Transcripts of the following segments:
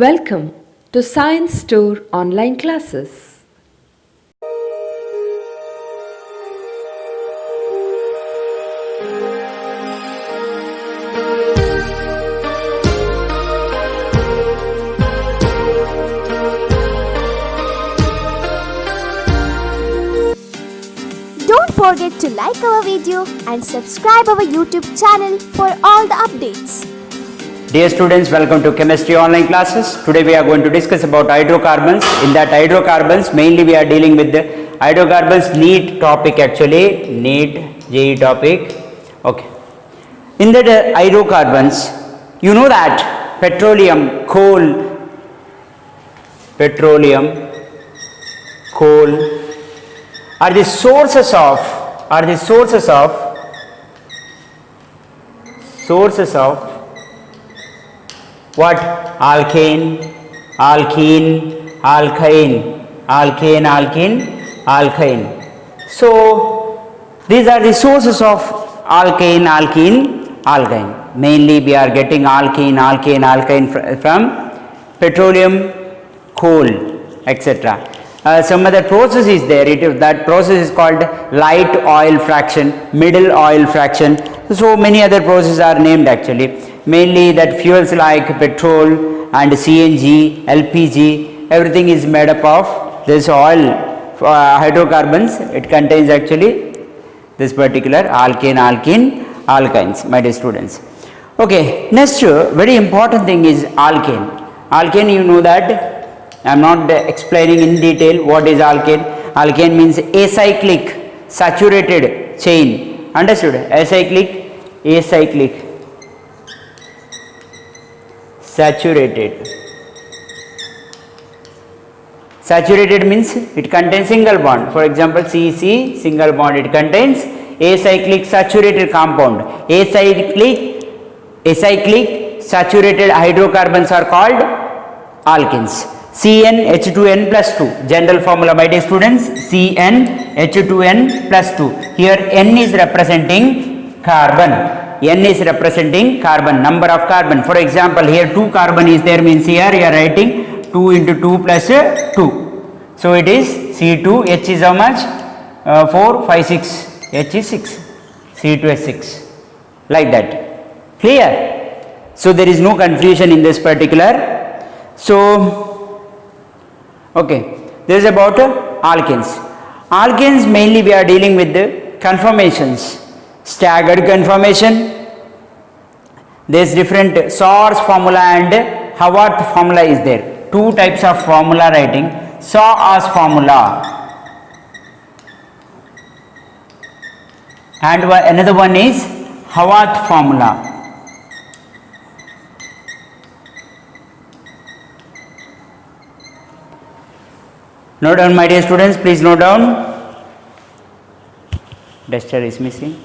Welcome to Science Store online classes. Don't forget to like our video and subscribe our YouTube channel for all the updates. Dear students, welcome to chemistry online classes. Today we are going to discuss about hydrocarbons. In that hydrocarbons, mainly we are dealing with the hydrocarbons NEET topic actually, NEET JEE topic. Okay. In that hydrocarbons, you know that petroleum, coal are the sources of what? Alkane, alkyne. So these are the sources of alkane. Mainly we are getting alkane from petroleum, coal, etc. Some other process is there. That process is called light oil fraction, middle oil fraction. So many other processes are named actually. Mainly that fuels like petrol and CNG, LPG, everything is made up of this oil, hydrocarbons. It contains actually this particular alkynes, my dear students. Okay, next very important thing is alkane. Alkane, you know that I am not explaining in detail what is alkane. Alkane means acyclic saturated chain. Understood? Acyclic saturated means it contains single bond. For example, CC single bond, it contains acyclic saturated compound. Acyclic saturated hydrocarbons are called alkenes. CnH2n plus 2, general formula, my dear students, CnH2n plus 2. Here n is representing carbon. Number of carbon. For example, here 2 carbon is there, means here you are writing 2 into 2 plus 2. So it is C2, H is how much? 4, 5, 6. H is 6. C2H6. Like that. Clear? So there is no confusion in this particular. So, okay. This is about alkenes. Alkenes mainly we are dealing with the conformations. Staggered conformation. There is different Saur's formula and Haworth formula is there. 2 types of formula writing. Saur's formula and another one is Haworth formula. Note down, my dear students, please note down. Duster is missing.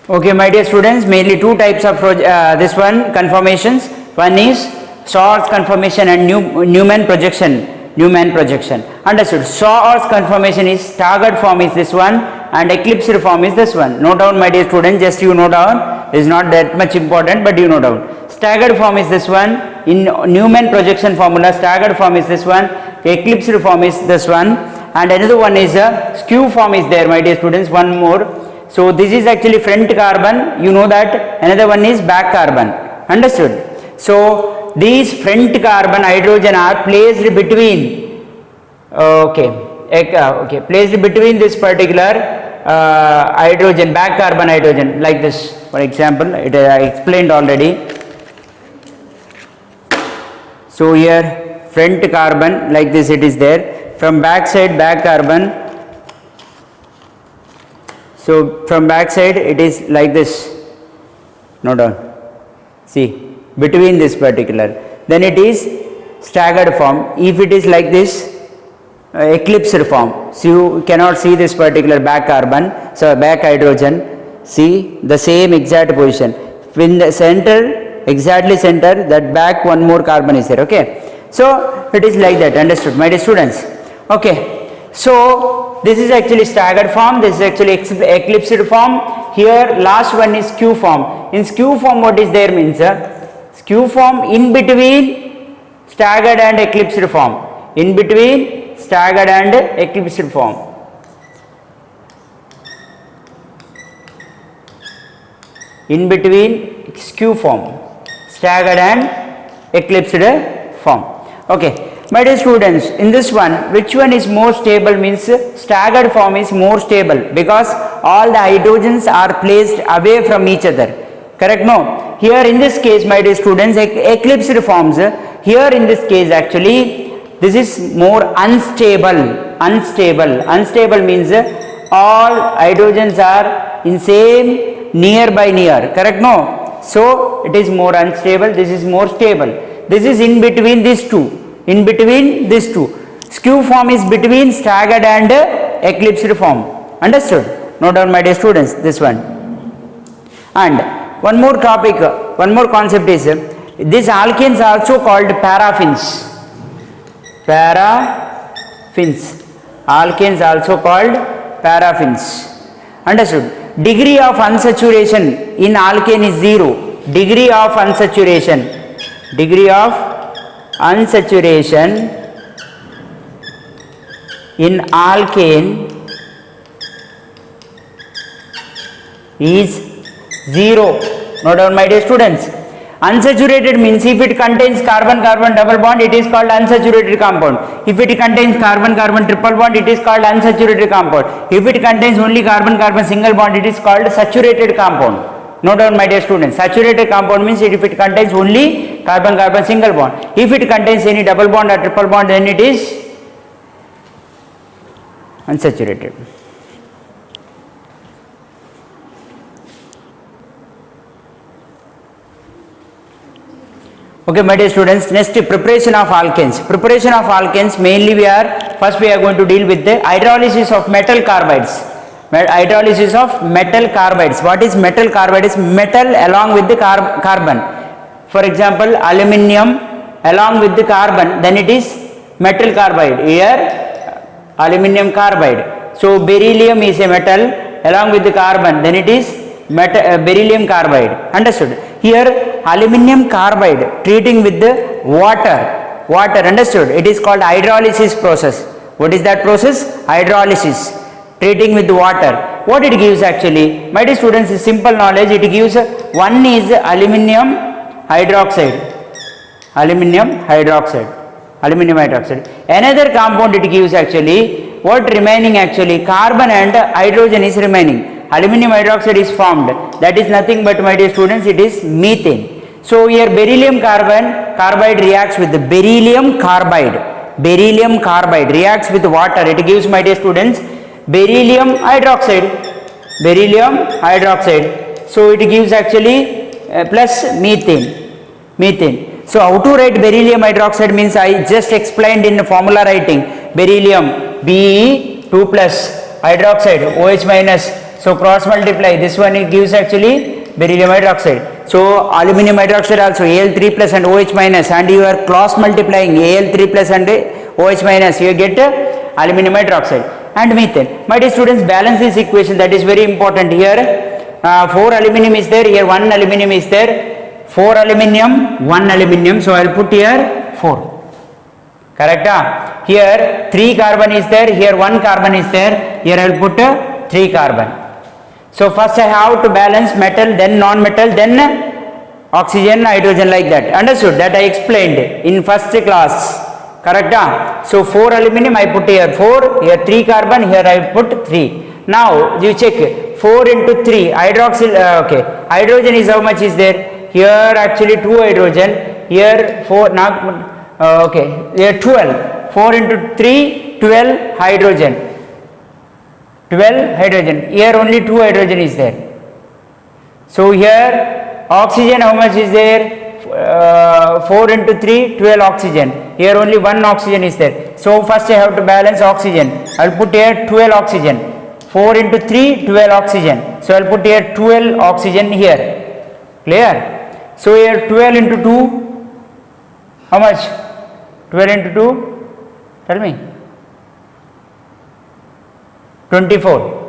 Okay, my dear students, mainly 2 types of this one conformations. One is Saur's conformation and Newman projection. Understood? Saur's conformation is staggered form is this one and eclipsed form is this one. Note down, my dear students, just you note down. It is not that much important, but you note down. Staggered form is this one. In Newman projection formula, staggered form is this one. Eclipsed form is this one. And another one is skew form is there, my dear students. One more. So this is actually front carbon, you know that. Another one is back carbon. Understood? So these front carbon hydrogen are placed between placed between this particular hydrogen, back carbon hydrogen, like this. For example, I explained already. So here front carbon like this it is there. From back side back carbon. So from back side it is like this. Note down. See, between this particular. Then it is staggered form. If it is like this, eclipsed form. So you cannot see this particular back carbon. So back hydrogen. See the same exact position. In the center, exactly center, that back one more carbon is there. Okay. So it is like that. Understood, my dear students? Okay. So this is actually staggered form, this is actually eclipsed form. Here last one is skew form. In skew form what is there means skew form in between staggered and eclipsed form, in between staggered and eclipsed form. In between skew form, staggered and eclipsed form. Okay, my dear students, in this one which one is more stable means staggered form is more stable because all the hydrogens are placed away from each other. Correct? No. Here in this case, my dear students, eclipsed forms, here in this case actually this is more unstable. Unstable means all hydrogens are in same near by near. Correct? No. So it is more unstable, this is more stable. This is in between these two. In between these two. Skew form is between staggered and eclipsed form. Understood? Note down, my dear students, this one. And one more topic, one more concept is these alkanes are also called paraffins. Paraffins. Alkanes also called paraffins. Understood? Degree of unsaturation in alkane is 0. Degree of unsaturation in alkane is 0. Note down, my dear students. Unsaturated means if it contains carbon-carbon double bond, it is called unsaturated compound. If it contains carbon-carbon triple bond, it is called unsaturated compound. If it contains only carbon-carbon single bond, it is called saturated compound. Note down, my dear students. Saturated compound means if it contains only carbon-carbon single bond. If it contains any double bond or triple bond, then it is unsaturated. Okay, my dear students, next preparation of alkanes. Preparation of alkanes, mainly first we are going to deal with the hydrolysis of metal carbides. Hydrolysis of metal carbides. What is metal carbide? Is metal along with the carbon. For example, aluminium along with the carbon, then it is metal carbide. Here aluminium carbide. So beryllium is a metal along with the carbon, then it is beryllium carbide. Understood? Here aluminium carbide treating with the water. Understood? It is called hydrolysis process. What is that process? Hydrolysis, treating with water. What it gives actually, my dear students, is simple knowledge. It gives one is aluminium hydroxide. Another compound it gives actually, what remaining actually, carbon and hydrogen is remaining. Aluminium hydroxide is formed, that is nothing but, my dear students, it is methane. So here beryllium carbide reacts with the beryllium carbide reacts with water, it gives, my dear students, beryllium hydroxide. So it gives actually plus methane. So how to write beryllium hydroxide means I just explained in the formula writing. Beryllium Be2 plus, hydroxide OH minus. So cross multiply, this one it gives actually beryllium hydroxide. So aluminium hydroxide also Al3 plus and OH minus, and you are cross multiplying Al3 plus and OH minus, you get aluminium hydroxide and methane. My dear students, balance this equation, that is very important. Here 4 aluminium is there, here 1 aluminium is there. 4 aluminium, 1 aluminium, so I will put here 4. Correct? Here 3 carbon is there, here 1 carbon is there, here I will put 3 carbon. So first I have to balance metal, then non-metal, then oxygen, hydrogen, like that. Understood? That I explained in first class. Correct? So 4 aluminium I put here 4, here 3 carbon, here I put 3. Now you check 4 into 3 hydroxyl. Okay, hydrogen is how much is there? Here actually 2 hydrogen, here 4. Now okay, here 12. 4 into 3, 12 hydrogen. 12 hydrogen. Here only 2 hydrogen is there. So here oxygen how much is there? 4 into 3, 12 oxygen. Here only 1 oxygen is there. So first I have to balance oxygen. I will put here 12 oxygen. 4 into 3, 12 oxygen. So I will put here 12 oxygen here. Clear? So here 12 into 2, how much? 12 into 2, tell me. 24.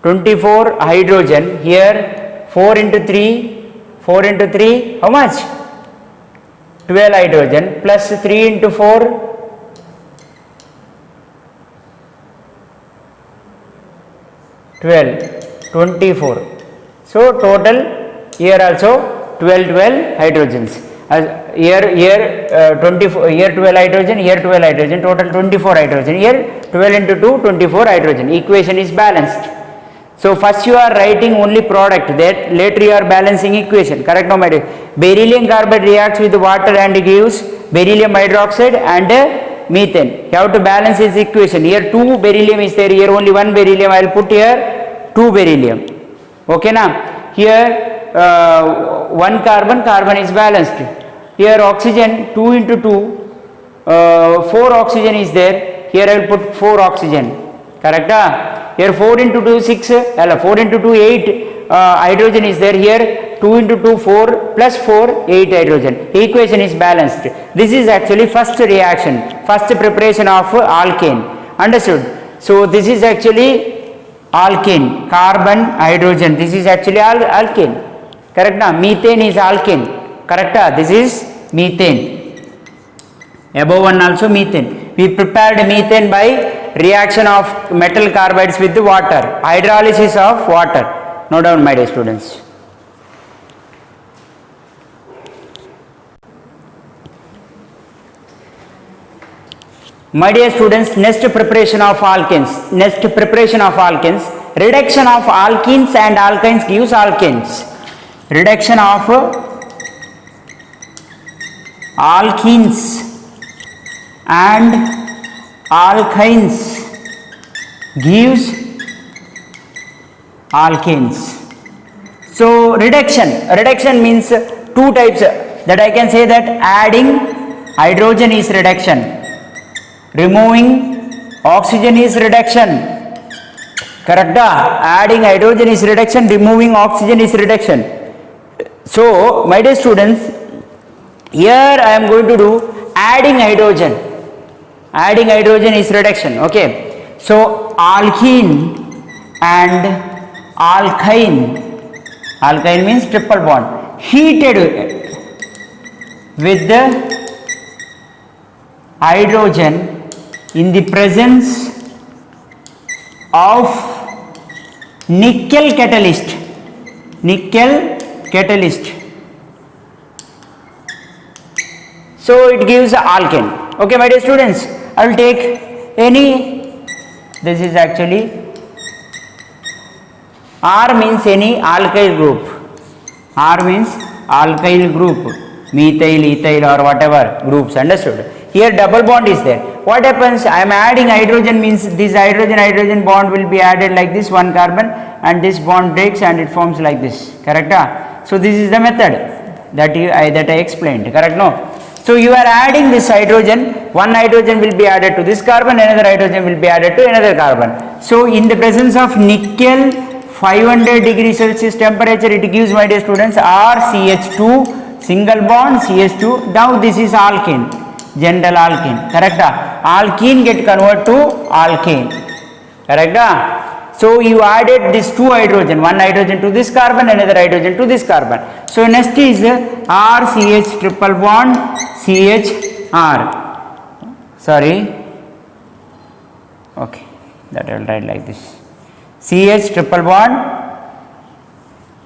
24 hydrogen. Here 4 into 3. 4 into 3. How much? 12 hydrogen plus 3 into 4. 12, 24. So total here also 12 hydrogens. Here 24, here 12 hydrogen, here 12 hydrogen, total 24 hydrogen. Here 12 into 2, 24 hydrogen. Equation is balanced. So first you are writing only product, that later you are balancing equation. Correct now, my dear? Beryllium carbide reacts with water and gives beryllium hydroxide and methane. You have to balance this equation. Here 2 beryllium is there, here only 1 beryllium. I will put here 2 beryllium. Okay now? Here 1 carbon is balanced. Here oxygen 2 into 2, 4 oxygen is there. Here I will put 4 oxygen. Correct? Here 4 into 2 6, 4 into 2 8 hydrogen is there. Here 2 into 2 4 plus 4 8 hydrogen. Equation is balanced. This is actually first reaction, first preparation of alkane. Understood? So this is actually alkane, carbon, hydrogen. This is actually alkane. Correct now? Methane is alkane. Correct? This is methane. Above one also methane. We prepared methane by reaction of metal carbides with the water. Hydrolysis of water. Note down, my dear students. My dear students, next preparation of alkenes. Next preparation of alkenes. Reduction of alkenes and alkynes gives alkanes. Reduction of alkenes and alkynes gives alkanes. So reduction means two types, that I can say that adding hydrogen is reduction, removing oxygen is reduction. Correct? Adding hydrogen is reduction, removing oxygen is reduction. So my dear students, here I am going to do adding hydrogen. Adding hydrogen is reduction. Okay. So alkene and alkyne. Alkyne means triple bond. Heated with the hydrogen in the presence of nickel catalyst. Nickel catalyst. So it gives alkane. Okay, my dear students, I will take any, this is actually R means any alkyl group. R means alkyl group, methyl, ethyl or whatever groups, understood? Here double bond is there. What happens? I am adding hydrogen means this hydrogen bond will be added like this, one carbon, and this bond breaks and it forms like this. Correct? So this is the method that I explained. Correct? No? So you are adding this hydrogen, one hydrogen will be added to this carbon, another hydrogen will be added to another carbon. So in the presence of nickel, 500 degrees Celsius temperature, it gives, my dear students, RCH2, single bond CH2. Now this is alkane, general alkane. Correct? Alkene get converted to alkane. Correct? So you added this two hydrogen, one hydrogen to this carbon, another hydrogen to this carbon. So next is RCH triple bond CHR. Sorry. Okay, that I will write like this. CH triple bond.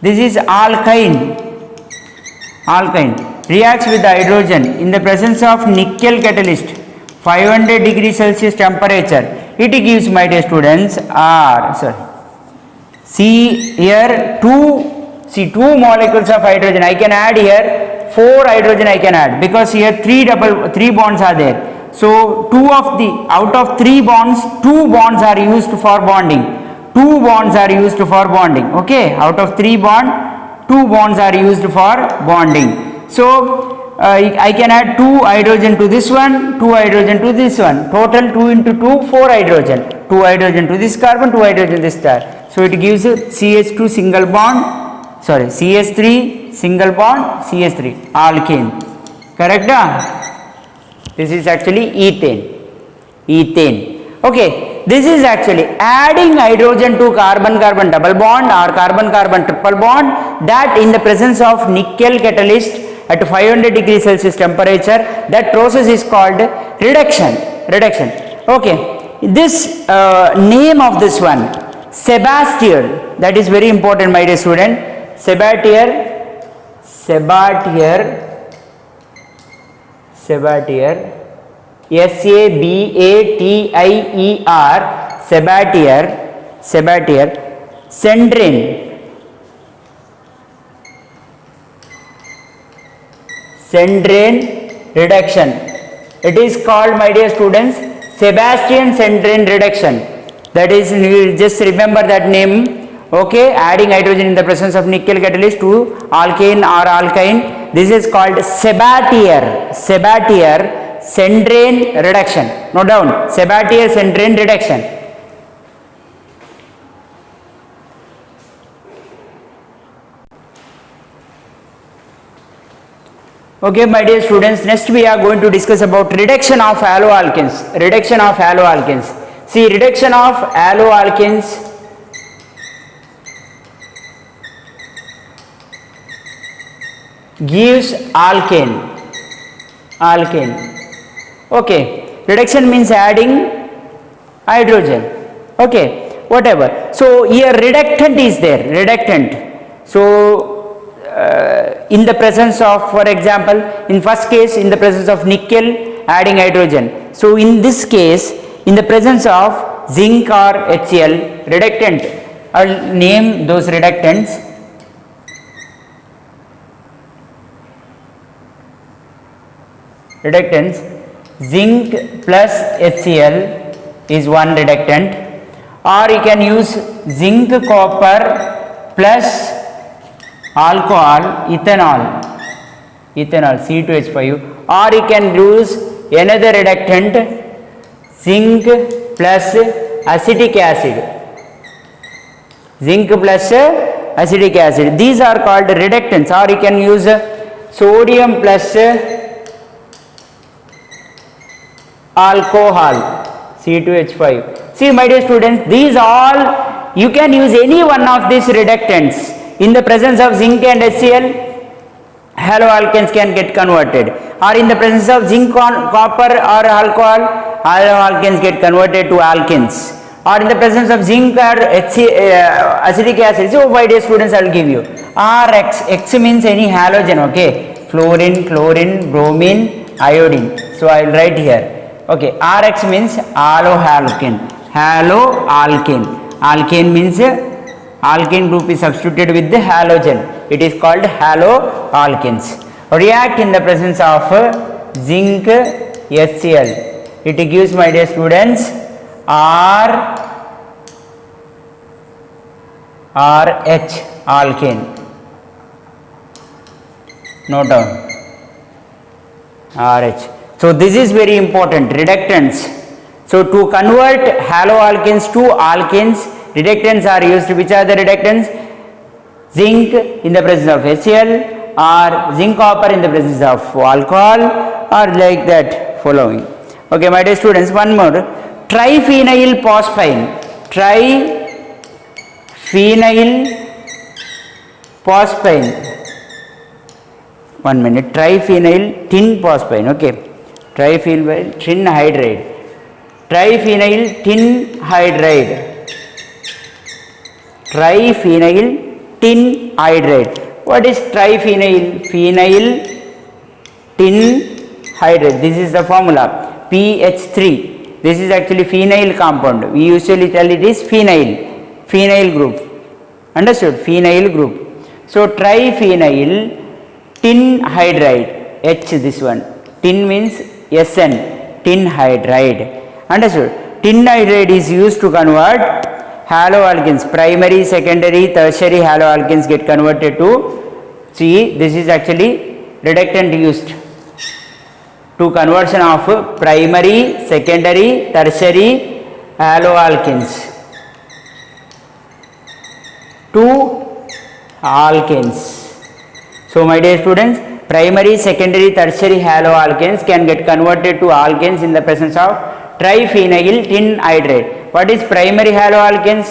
This is alkyne. Alkyne reacts with the hydrogen in the presence of nickel catalyst, 500 degrees Celsius temperature. It gives, my dear students, see here two molecules of hydrogen. I can add here 4 hydrogen I can add, because here three bonds are there. So out of 3 bonds, 2 bonds are used for bonding. 2 bonds are used for bonding. Okay, out of 3 bonds, 2 bonds are used for bonding. So I can add 2 hydrogen to this one, 2 hydrogen to this one. Total 2 into 2, 4 hydrogen. 2 hydrogen to this carbon, 2 hydrogen to this star. So it gives CH2 single bond, sorry, CH3 single bond, CH3 alkane. Correct? This is actually ethane. ethane. Okay, this is actually adding hydrogen to carbon-carbon double bond or carbon-carbon triple bond, that in the presence of nickel catalyst at 500 degrees Celsius temperature, that process is called reduction. Okay, this name of this one, Sabatier, that is very important, my dear student. Sabatier, S-A-B-A-T-I-E-R, Sabatier, Sandrine reduction. It is called, my dear students, Sebastian-Sandrine reduction. That is, you just remember that name. Okay, adding hydrogen in the presence of nickel catalyst to alkane or alkyne. This is called Sabatier-Sandrine reduction. Note down, Sabatier-Sandrine reduction. Okay, my dear students, next we are going to discuss about reduction of haloalkanes. See, reduction of haloalkanes gives alkane. Okay, reduction means adding hydrogen. Okay, whatever. So here reductant is there, So in the presence of, for example, in first case in the presence of nickel adding hydrogen. So in this case, in the presence of zinc or HCl, reductant, I will name those reductants. Zinc plus HCl is one reductant, or you can use zinc copper plus alcohol, ethanol C2H5, or you can use another reductant, zinc plus acetic acid. These are called reductants, or you can use sodium plus alcohol C2H5. See, my dear students, these all you can use any one of these reductants. In the presence of zinc and HCl, haloalkanes can get converted, or in the presence of zinc, copper or alcohol, haloalkanes get converted to alkenes, or in the presence of zinc or acetic acid. So, my dear students, I will give you RX. X means any halogen. Okay, fluorine, chlorine, bromine, iodine. So, I will write here. Okay, RX means haloalkane. Alkane means alkane group is substituted with the halogen. It is called haloalkanes. React in the presence of zinc HCl. It gives, my dear students, RH alkane. Note down, RH. So this is very important, reductants. So to convert haloalkanes to alkanes, reductants are used. Which are the reductants? Zinc in the presence of HCl, or zinc copper in the presence of alcohol, or like that following. Okay, my dear students, one more, triphenyl phosphine. One minute, triphenyl tin phosphine. Okay, triphenyl tin hydride. Triphenyl tin hydride. What is triphenyl? Phenyl tin hydride. This is the formula, PH3. This is actually phenyl compound. We usually tell it is phenyl group. Understood? Phenyl group. So triphenyl tin hydride, H this one. Tin means SN, tin hydride. Understood? Tin hydride is used to convert haloalkanes. Primary, secondary, tertiary haloalkanes get converted to, see, this is actually reductant used to conversion of primary, secondary, tertiary haloalkanes to alkanes. So my dear students, primary, secondary, tertiary haloalkanes can get converted to alkanes in the presence of triphenyl tin hydrate. What is primary haloalkanes?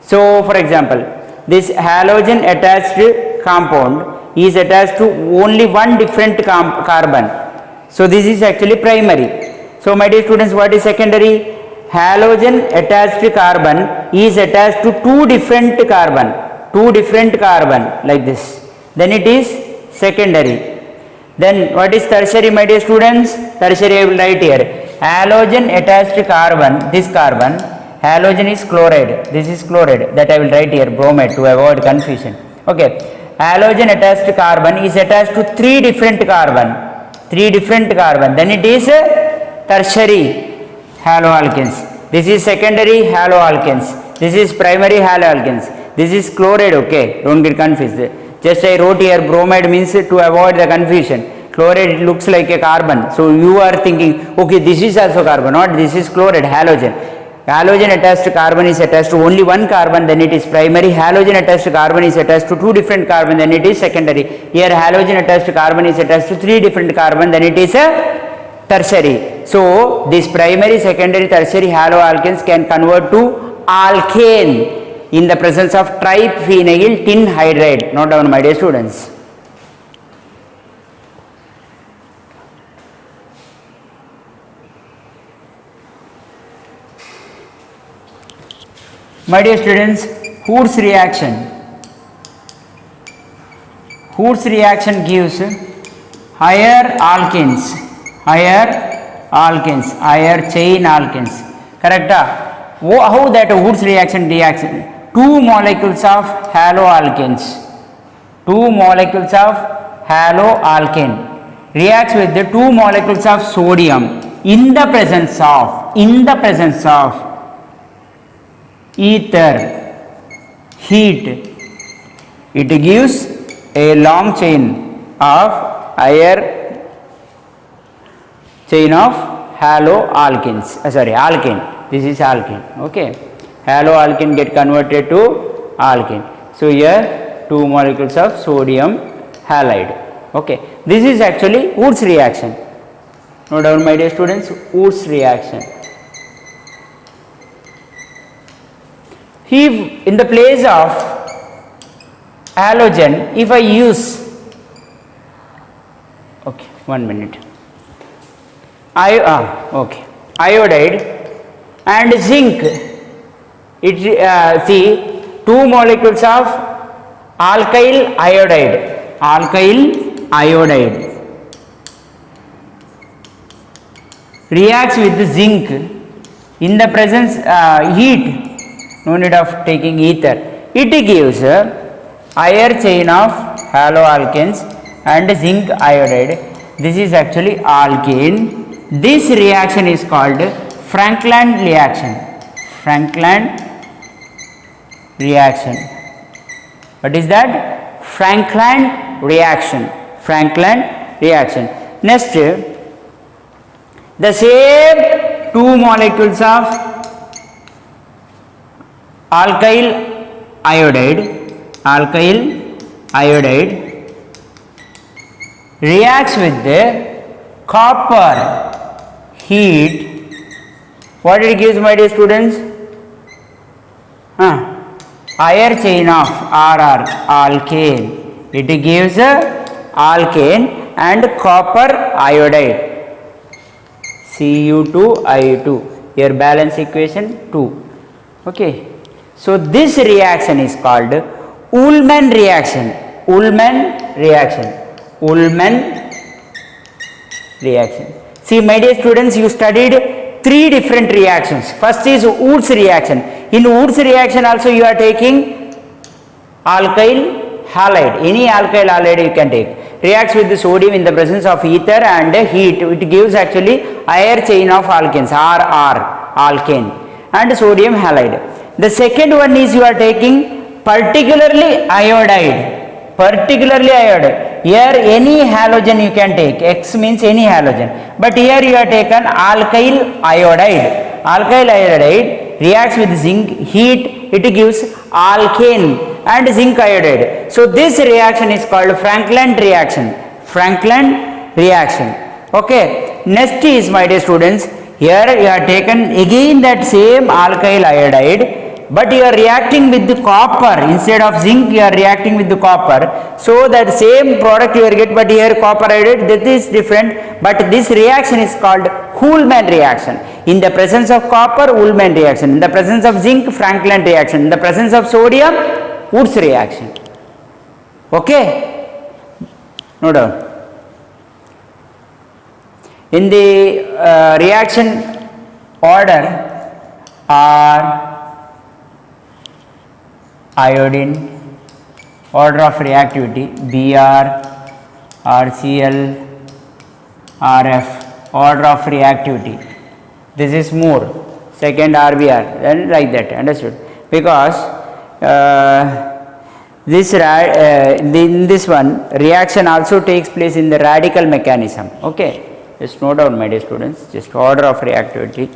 So for example, this halogen attached compound is attached to only one different carbon. So this is actually primary. So my dear students, what is secondary? Halogen attached carbon is attached to two different carbon like this. Then it is secondary. Then what is tertiary, my dear students? Tertiary I will write here. Halogen attached carbon, this carbon, halogen is chloride, this is chloride, that I will write here bromide to avoid confusion. Okay, halogen attached carbon is attached to three different carbon, then it is tertiary haloalkanes. This is secondary haloalkanes, this is primary haloalkanes, this is chloride. Okay, don't get confused. Just I wrote here bromide means to avoid the confusion. Chloride, it looks like a carbon, so you are thinking, okay, this is also carbon, not this is chloride. Halogen, halogen attached carbon is attached to only one carbon, then it is primary. Halogen attached carbon is attached to two different carbon, then it is secondary. Here halogen attached carbon is attached to three different carbon, then it is a tertiary. So this primary, secondary, tertiary haloalkanes can convert to alkane in the presence of triphenyl tin hydride. Note down, my dear students. My dear students, Hoods reaction. Hoods reaction gives higher alkanes, higher chain alkanes. Correct? How that Hoods reaction reacts? Two molecules of haloalkanes reacts with the two molecules of sodium in the presence of ether, heat. It gives a long chain of higher chain of haloalkanes. Alkane. This is alkane. Okay, haloalkane get converted to alkane. So here two molecules of sodium halide. Okay, this is actually Woods reaction. Note down, my dear students, Woods reaction. If in the place of halogen, if I use, okay, 1 minute, iodide and zinc, it see two molecules of alkyl iodide reacts with the zinc in the presence heat. No need of taking ether. It gives a higher chain of haloalkanes and zinc iodide. This is actually alkane. This reaction is called Franklin reaction. What is that? Franklin reaction. Next, the same two molecules of alkyl iodide reacts with the copper heat. What it gives, my dear students? Higher chain of alkane. It gives alkane and copper iodide, Cu2I2. Here balance equation 2. Okay. So this reaction is called Ullmann reaction. See, my dear students, you studied three different reactions. First is Woods reaction. In Woods reaction also you are taking alkyl halide. Any alkyl halide you can take. Reacts with the sodium in the presence of ether and heat. It gives actually higher chain of alkanes, RR, alkane, and sodium halide. The second one is you are taking particularly iodide. Here any halogen you can take. X means any halogen. But here you are taken alkyl iodide. Alkyl iodide reacts with zinc, heat. It gives alkane and zinc iodide. So this reaction is called Franklin reaction. Okay. Next is, my dear students, here you have taken again that same alkyl iodide, but you are reacting with the copper instead of zinc. You are reacting with the copper, so that same product you will get, but here copper iodide, that is different. But this reaction is called Ullmann reaction. In the presence of copper, Ullmann reaction. In the presence of zinc, Franklin reaction. In the presence of sodium, Woods reaction. Okay, no doubt. In the reaction order are iodine, order of reactivity Br, RCl, RF, order of reactivity. This is more, second RBr, and like that, understood? Because in this one reaction also takes place in the radical mechanism. Okay, just note down, my dear students, just order of reactivity.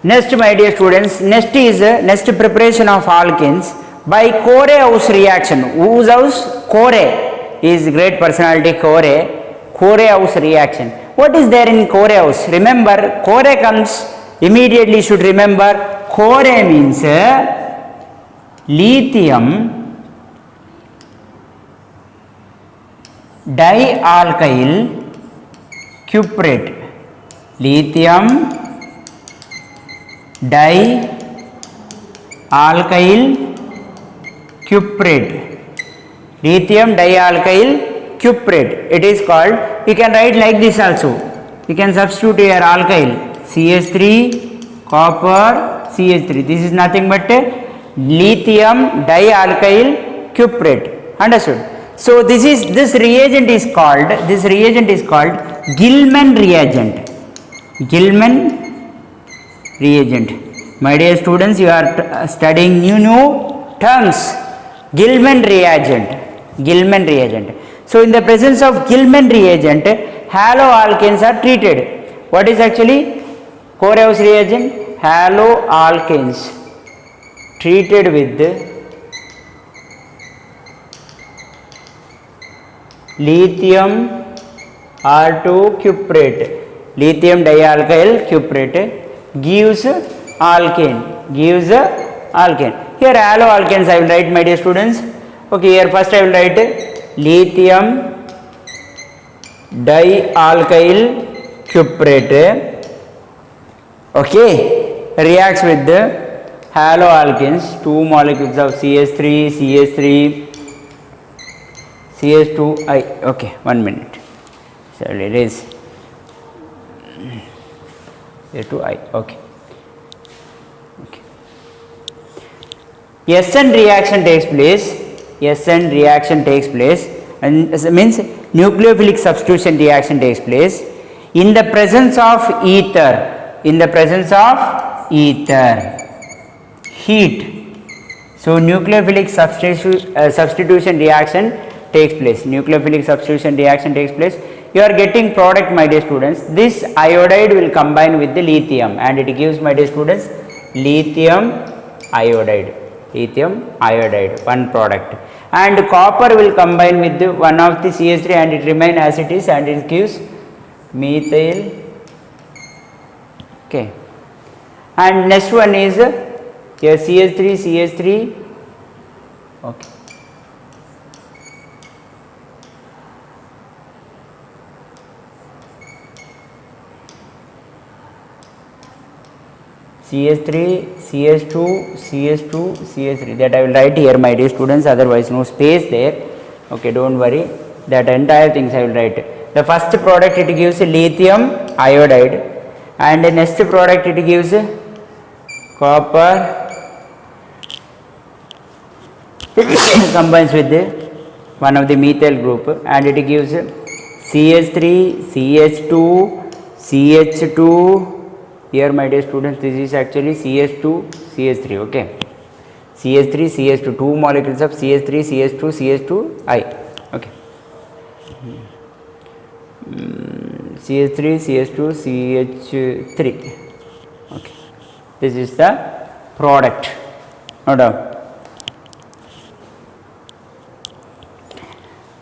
Next, my dear students, next preparation of alkenes by Corey-House reaction. Whose house? Corey is great personality. Corey-House reaction. What is there in Corey-House? Remember, Corey comes immediately. Should remember, Corey means lithium dialkyl cuprate. Lithium dialkyl cuprate. Lithium dialkyl cuprate. It is called. You can write like this also. You can substitute here alkyl CH3 copper CH3. This is nothing but lithium dialkyl cuprate. Understood? So this reagent is called Gilman reagent. Gilman reagent. My dear students, you are studying new terms. Gilman reagent. So in the presence of Gilman reagent, haloalkanes are treated. What is actually Corey-House reagent? Haloalkanes treated with lithium R2 cuprate. Lithium dialkyl cuprate gives alkane. Here haloalkanes I will write, my dear students. Okay, here first I will write lithium dialkyl cuprate. Okay, reacts with the haloalkanes, 2 molecules of CH3 CH2I. Okay, 1 minute. So it is CH2I. Okay. SN reaction takes place, and means nucleophilic substitution reaction takes place in the presence of ether. Heat. So nucleophilic substitution reaction takes place. You are getting product, my dear students. This iodide will combine with the lithium, and it gives, my dear students, lithium iodide, one product. And copper will combine with one of the CH3, and it remains as it is, and it gives methyl. Okay. And next one is here CH3. Okay. CH3, CH2, that I will write here, my dear students, otherwise no space there. Okay, don't worry, that entire things I will write. The first product it gives lithium iodide, and the next product it gives copper combines with one of the methyl group, and it gives CH3, CH2. Here, my dear students, this is actually CH2, CH3. Okay, CH3, CH2, 2 molecules of CH3, CH2I. Okay, CH3, CH2, CH3. Okay, this is the product. No doubt.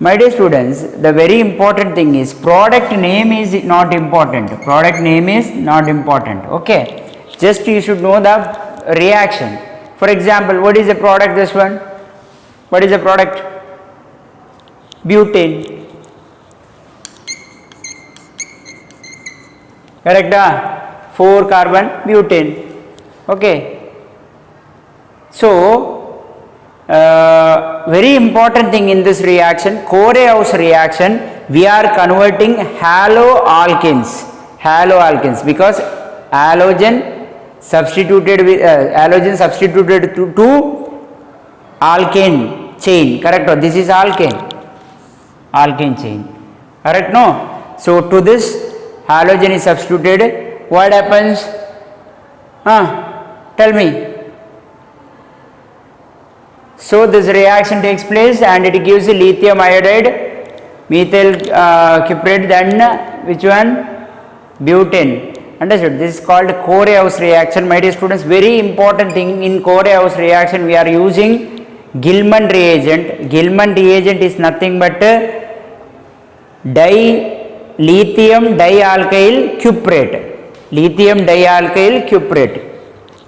My dear students, the very important thing is product name is not important. Product name is not important. Okay. Just you should know the reaction. For example, what is the product this one? What is the product? Butane. Correct? 4 carbon butane. Okay. So, very important thing in this reaction, Korehouse reaction, we are converting haloalkanes because halogen substituted to alkane chain, correct? Or this is alkane chain, correct? No. So to this halogen is substituted, what happens? Tell me. So this reaction takes place and it gives lithium iodide, methyl cuprate, then which one? Butane. Understood? This is called Korehouse reaction. My dear students, very important thing in Korehouse reaction, we are using Gilman reagent. Gilman reagent is nothing but lithium dialkyl cuprate. Lithium dialkyl cuprate.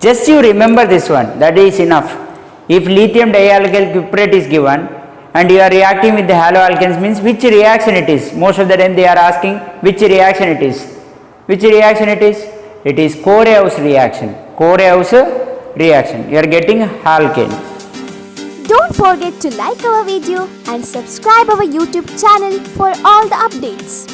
Just you remember this one, that is enough. If lithium dialkyl cuprate is given and you are reacting with the haloalkanes, means which reaction it is? Most of the time they are asking which reaction it is. Which reaction it is? It is Korehouse reaction. Korehouse reaction. You are getting alkane. Don't forget to like our video and subscribe our YouTube channel for all the updates.